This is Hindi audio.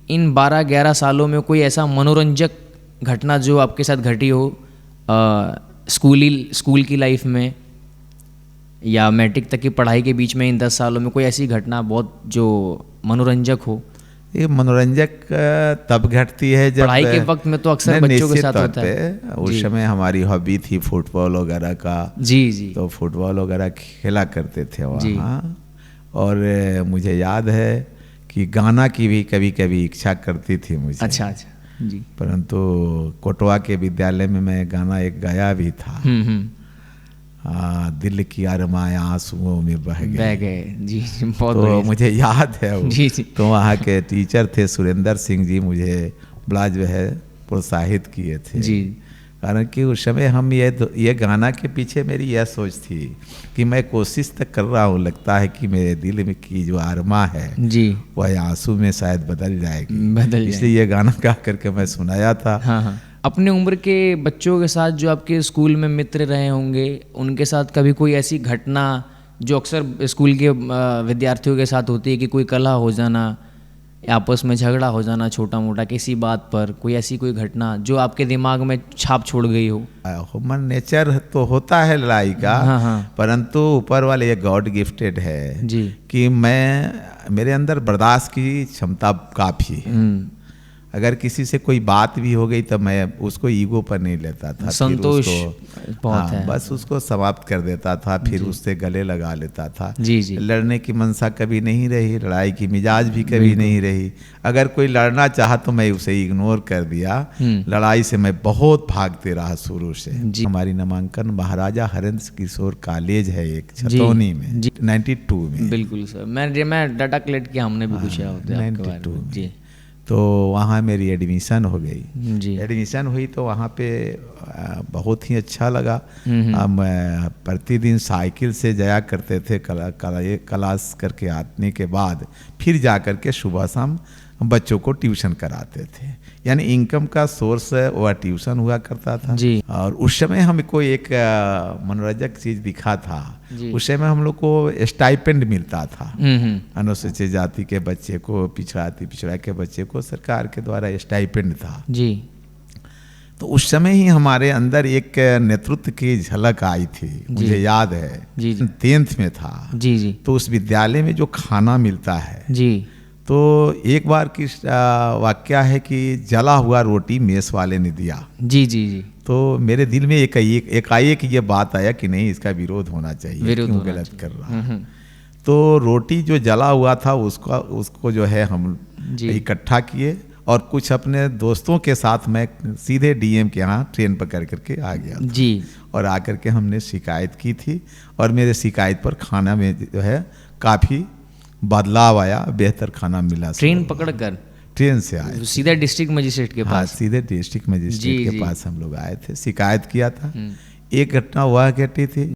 इन 12-11 सालों में कोई ऐसा मनोरंजक घटना जो आपके साथ घटी हो स्कूल की लाइफ में या मैट्रिक तक की पढ़ाई के बीच में, इन 10 सालों में कोई ऐसी घटना बहुत जो मनोरंजक हो? ये मनोरंजक तब घटती है जब पढ़ाई के वक्त में तो अक्सर बच्चों के साथ होता है। उस समय हमारी हॉबी थी फुटबॉल वगैरह का। जी। तो फुटबॉल वगैरह खेला करते थे वहाँ। और मुझे याद है कि गाना की भी कभी कभी इच्छा करती थी मुझे। अच्छा जी। परंतु कोटवा के विद्यालय में मैं गाना एक गाया भी था। दिल की अरमाएं आंसुओं में बह गए। जी बहुत तो मुझे याद है वो। जी। तो वहाँ के टीचर थे सुरेंद्र सिंह जी, मुझे बड़ा जो है प्रोत्साहित किए थे जी। कारण कि उस समय हम ये गाना के पीछे मेरी यह सोच थी कि मैं कोशिश तक कर रहा हूँ, लगता है कि मेरे दिल में की जो आरमा है जी वह आंसू में शायद बदल जाएगी, इसलिए ये गाना गा करके मैं सुनाया था। हाँ। अपने उम्र के बच्चों के साथ जो आपके स्कूल में मित्र रहे होंगे, उनके साथ कभी कोई ऐसी घटना जो अक्सर स्कूल के विद्यार्थियों के साथ होती है कि कोई कलह हो जाना, आपस में झगड़ा हो जाना छोटा मोटा किसी बात पर, कोई ऐसी कोई घटना जो आपके दिमाग में छाप छोड़ गई हो? ह्यूमन नेचर तो होता है लड़ाई का। हाँ। परंतु ऊपर वाले ये गॉड गिफ्टेड है जी कि मेरे अंदर बर्दाश्त की क्षमता काफ़ी है। अगर किसी से कोई बात भी हो गई तो मैं उसको ईगो पर नहीं लेता था, संतोष बहुत है। बस उसको समाप्त कर देता था, फिर उससे गले लगा लेता था। जी। लड़ने की मनसा कभी नहीं रही, लड़ाई की मिजाज भी कभी नहीं रही। अगर कोई लड़ना चाहा तो मैं उसे इग्नोर कर दिया। लड़ाई से मैं बहुत भागते रहा शुरू से। हमारी नामांकन महाराजा हरेंद्र किशोर कॉलेज है एक छतौनी में 92 में। बिल्कुल सर, मैं डाटा कलेक्ट किया, हमने भी पूछा होता है आपके बारे में जी। तो वहाँ मेरी एडमिशन हो गई जी। एडमिशन हुई तो वहाँ पे बहुत ही अच्छा लगा। हम प्रतिदिन साइकिल से जाया करते थे क्लास करके आने के बाद, फिर जा कर के सुबह शाम बच्चों को ट्यूशन कराते थे, यानी इनकम का सोर्स वह ट्यूशन हुआ करता था जी। और उस समय हमको एक मनोरंजक चीज़ दिखा था, उस समय हम लोग को स्टाइपेंड मिलता था। अनुसूचित जाति के बच्चे को, पिछड़ा के बच्चे को सरकार के द्वारा स्टाइपेंड था जी। तो उस समय ही हमारे अंदर एक नेतृत्व की झलक आई थी, मुझे याद है जी। 10th में था जी। तो उस विद्यालय में जो खाना मिलता है जी, तो एक बार की वाकया है कि जला हुआ रोटी मेस वाले ने दिया जी। तो मेरे दिल में एकाएक ये बात आया कि नहीं, इसका विरोध होना चाहिए, क्यों गलत कर रहा है। तो रोटी जो जला हुआ था उसको जो है हम इकट्ठा किए और कुछ अपने दोस्तों के साथ मैं सीधे डीएम के यहाँ ट्रेन पकड़ करके आ गया जी। और आकर के हमने शिकायत की थी और मेरे शिकायत पर खाना में जो है काफ़ी बदलाव आया, बेहतर खाना मिला। ट्रेन पकड़कर ट्रेन से आए सीधे डिस्ट्रिक्ट मजिस्ट्रेट के पास? हाँ, सीधे डिस्ट्रिक्ट मजिस्ट्रेट के पास हम लोग आए थे, शिकायत किया था। एक घटना वह घटी थी